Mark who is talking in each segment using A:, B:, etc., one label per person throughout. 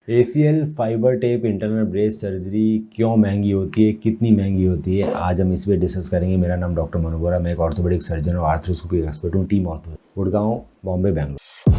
A: ACL fibre tape internal brace surgery क्यों महंगी होती है, कितनी महंगी होती है, आज हम इस पर डिस्कस करेंगे। मेरा नाम डॉक्टर मनु बोरा, मैं एक ऑर्थोपेडिक सर्जन और आर्थ्रोस्कोपी एक्सपर्ट हूँ। Team ortho, Gurgaon, Bombay, Bengaluru.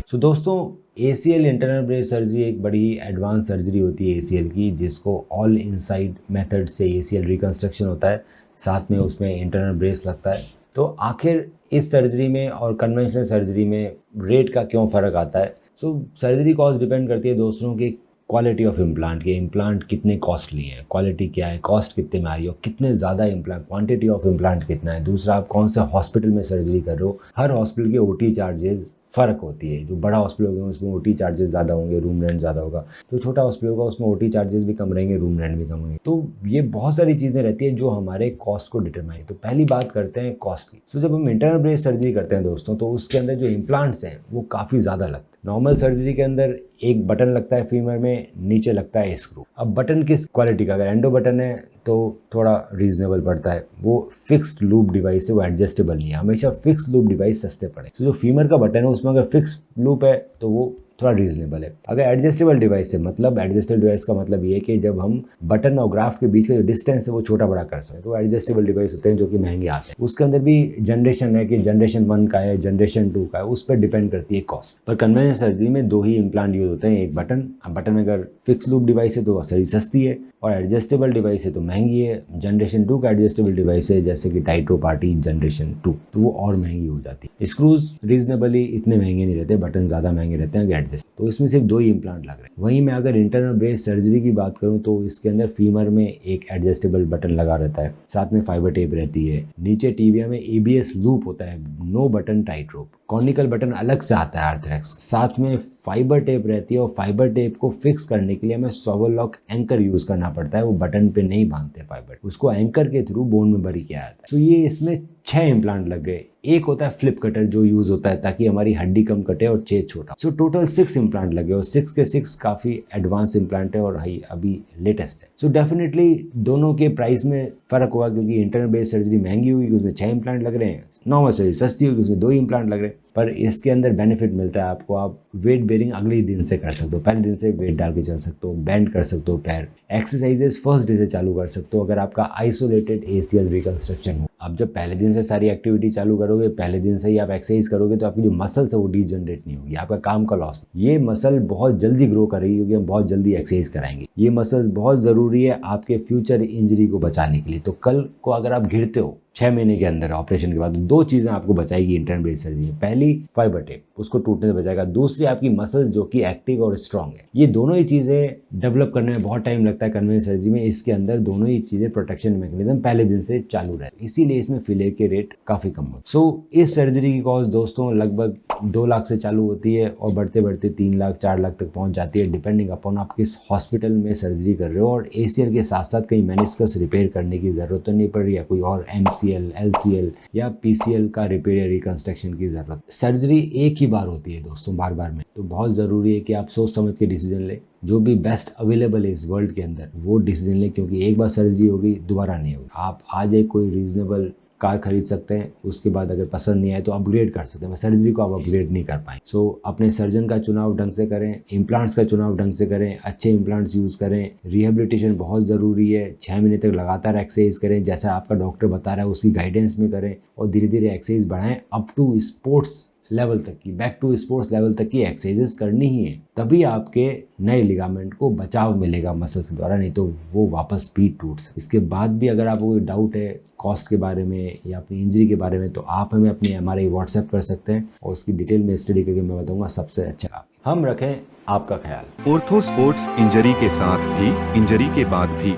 A: So दोस्तों, ACL इंटरनल ब्रेस सर्जरी एक बड़ी एडवांस सर्जरी होती है ACL की, जिसको ऑल इनसाइड मेथड से ACL रिकन्स्ट्रक्शन होता है, साथ में उसमें इंटरनल ब्रेस लगता है। तो आखिर इस सर्जरी में और कन्वेंशनल सर्जरी में रेट का क्यों फ़र्क आता है? सर्जरी कॉस्ट डिपेंड करती है दोस्तों की क्वालिटी ऑफ इम्प्लांट के, इम्प्लांट कितने कॉस्टली हैं, क्वालिटी क्या है, कॉस्ट कितने में आ रही है, कितने ज़्यादा इम्प्लांट, क्वांटिटी ऑफ इम्प्लांट कितना है। दूसरा, आप कौन से हॉस्पिटल में सर्जरी कर रहे हो। हर हॉस्पिटल के OT चार्जेस फ़र्क होती है। जो बड़ा हॉस्पिटल होगा उसमें OT चार्जेस ज़्यादा होंगे, रूम रेंट ज़्यादा होगा। जो छोटा हॉस्पिटल होगा उसमें OT चार्जेस भी कम रहेंगे, रूम रेंट भी कम होंगे। तो ये बहुत सारी चीज़ें रहती है जो हमारे कॉस्ट को डिटरमाइन। तो पहली बात करते हैं कॉस्ट की। जब हम इंटरनल ब्रेस सर्जरी करते हैं दोस्तों, तो उसके अंदर जो इम्प्लांट्स हैं वो काफ़ी ज़्यादा लगते हैं। नॉर्मल सर्जरी के अंदर एक बटन लगता है फीमर में, नीचे लगता है स्क्रू। अब बटन किस क्वालिटी का, अगर एंडो बटन है तो थोड़ा रीजनेबल पड़ता है, वो फिक्स्ड लूप डिवाइस है, वो एडजस्टेबल नहीं है। हमेशा फिक्स्ड लूप डिवाइस सस्ते पड़े। जो फीमर का बटन है उसमें अगर फिक्स लूप है तो वो थोड़ा रीजनेबल है। अगर एडजस्टेबल डिवाइस है, मतलब एडजस्टेबल डिवाइस का मतलब ये है कि जब हम बटन और ग्राफ के बीच का जो डिस्टेंस है वो छोटा बड़ा कर सकते हैं, तो एडजस्टेबल डिवाइस होते हैं जो कि महंगे आते हैं। उसके अंदर भी जनरेशन है कि जनरेशन 1 का है, जनरेशन 2 का है, उस पर डिपेंड करती है कॉस्ट। पर कन्वेंशनल सर्जरी में 2 ही इम्प्लांट यूज होते हैं, एक बटन। अब बटन में अगर फिक्स लूप डिवाइस है तो सही सस्ती है, और एडजस्टेबल डिवाइस है तो महंगी है। जनरेशन 2 का एडजस्टेबल डिवाइस है जैसे कि टाइटो पार्टी जनरेशन 2, तो वो और महंगी हो जाती है। स्क्रूज रीजनेबली इतने महंगे नहीं रहते, बटन ज़्यादा महंगे रहते हैं एडजस्ट। तो इसमें सिर्फ 2 ही इम्प्लांट लग रहे हैं। वहीं मैं अगर इंटरनल ब्रेस सर्जरी की बात करूं तो इसके अंदर फीमर में एक एडजस्टेबल बटन लगा रहता है, साथ में फाइबर टेप रहती है, नीचे टिबिया में ABS लूप होता है, no button tight rope, conical button अलग से आता है आर्थरेक्स, साथ में फाइबर टेप रहती है। और फाइबर टेप को फिक्स करने के लिए हमें सॉवल लॉक एंकर यूज करना पड़ता है, वो बटन पे नहीं बांधते फाइबर, उसको एंकर के थ्रू बोन में बरी किया जाता है। तो ये इसमें 6 इम्प्लांट लग गए। एक होता है फ्लिप कटर जो यूज होता है ताकि हमारी हड्डी कम कटे और छेद छोटा। टोटल 6 इम्प्लांट लगे, और 6 के 6 काफी एडवांस इम्प्लांट है और अभी लेटेस्ट है। डेफिनेटली दोनों के प्राइस में फर्क होगा, क्योंकि इंटरनल ब्रेस सर्जरी महंगी हुई उसमें 6 इम्प्लांट लग रहे हैं, नॉर्मल सर्जरी सस्ती होगी उसमें 2 इम्प्लांट लग रहे हैं। पर इसके अंदर बेनिफिट मिलता है आपको, आप वेट बेयरिंग अगले ही दिन से कर सकते हो, पहले दिन से वेट डाल के चल सकते हो, बेंड कर सकते हो पैर, एक्सरसाइजेस फर्स्ट डे से चालू कर सकते हो अगर आपका आइसोलेटेड ACL रिकंस्ट्रक्शन हो। आप जब पहले दिन से सारी एक्टिविटी चालू करोगे, पहले दिन से ही आप एक्सरसाइज करोगे, तो आपकी जो मसल्स है वो डीजनरेट नहीं होगी, आपका काम का लॉस। ये मसल बहुत जल्दी ग्रो करेगी क्योंकि हम बहुत जल्दी एक्सरसाइज कराएंगे। ये मसल्स बहुत ज़रूरी है आपके फ्यूचर इंजरी को बचाने के लिए। तो कल को अगर आप गिरते हो 6 महीने के अंदर ऑपरेशन के बाद, 2 चीज़ें आपको बचाएगी इंटरनल ब्रेस सर्जरी। पहली फाइबर टेप, उसको टूटने से बचाएगा। दूसरी आपकी मसल्स जो कि एक्टिव और स्ट्रांग है। ये दोनों ही चीज़ें डेवलप करने में बहुत टाइम लगता है कन्वेंशनल सर्जरी में। इसके अंदर दोनों ही चीज़ें प्रोटेक्शन मैकेनिज्म पहले दिन से चालू रहती है, इसीलिए इसमें फेलियर के रेट काफ़ी कम होते। इस सर्जरी की कॉस्ट दोस्तों लगभग 2 लाख से चालू होती है और बढ़ते बढ़ते 3 लाख 4 लाख तक पहुंच जाती है, डिपेंडिंग अपॉन आप किस हॉस्पिटल में सर्जरी कर रहे हो। और ACL के साथ साथ कहीं मेनिस्कस रिपेयर करने की ज़रूरत तो नहीं पड़ रही, या कोई और MCL, LCL या PCL का रिपेयर या रिकंस्ट्रक्शन की जरूरत। सर्जरी एक ही बार होती है दोस्तों, बार बार में, तो बहुत ज़रूरी है कि आप सोच समझ के डिसीजन ले, जो भी बेस्ट अवेलेबल है इस वर्ल्ड के अंदर वो डिसीजन ले, क्योंकि एक बार सर्जरी होगी दोबारा नहीं होगी। आप आज एक कोई रीजनेबल कार खरीद सकते हैं, उसके बाद अगर पसंद नहीं आए तो अपग्रेड कर सकते हैं, सर्जरी को आप अपग्रेड नहीं कर पाए। अपने सर्जन का चुनाव ढंग से करें, इम्प्लांट्स का चुनाव ढंग से करें, अच्छे इम्प्लांट्स यूज़ करें, रिहेबिलिटेशन बहुत ज़रूरी है। 6 महीने तक लगातार एक्सरसाइज करें, जैसा आपका डॉक्टर बता रहा है उसी गाइडेंस में करें, और धीरे धीरे एक्सरसाइज बढ़ाएं अप टू स्पोर्ट्स लेवल तक की, बैक टू स्पोर्ट्स लेवल तक की एक्सरसाइजेस करनी ही है, तभी आपके नए लिगामेंट को बचाव मिलेगा मसल्स के द्वारा, नहीं तो वो वापस भी टूट सकते। इसके बाद भी अगर आपको कोई डाउट है कॉस्ट के बारे में या अपनी इंजरी के बारे में, तो आप हमें अपनी MRI व्हाट्सएप कर सकते हैं और उसकी डिटेल में स्टडी करके मैं बताऊंगा सबसे अच्छा। हम रखें आपका ख्याल।
B: ऑर्थो स्पोर्ट्स, इंजरी के साथ भी, इंजरी के बाद भी।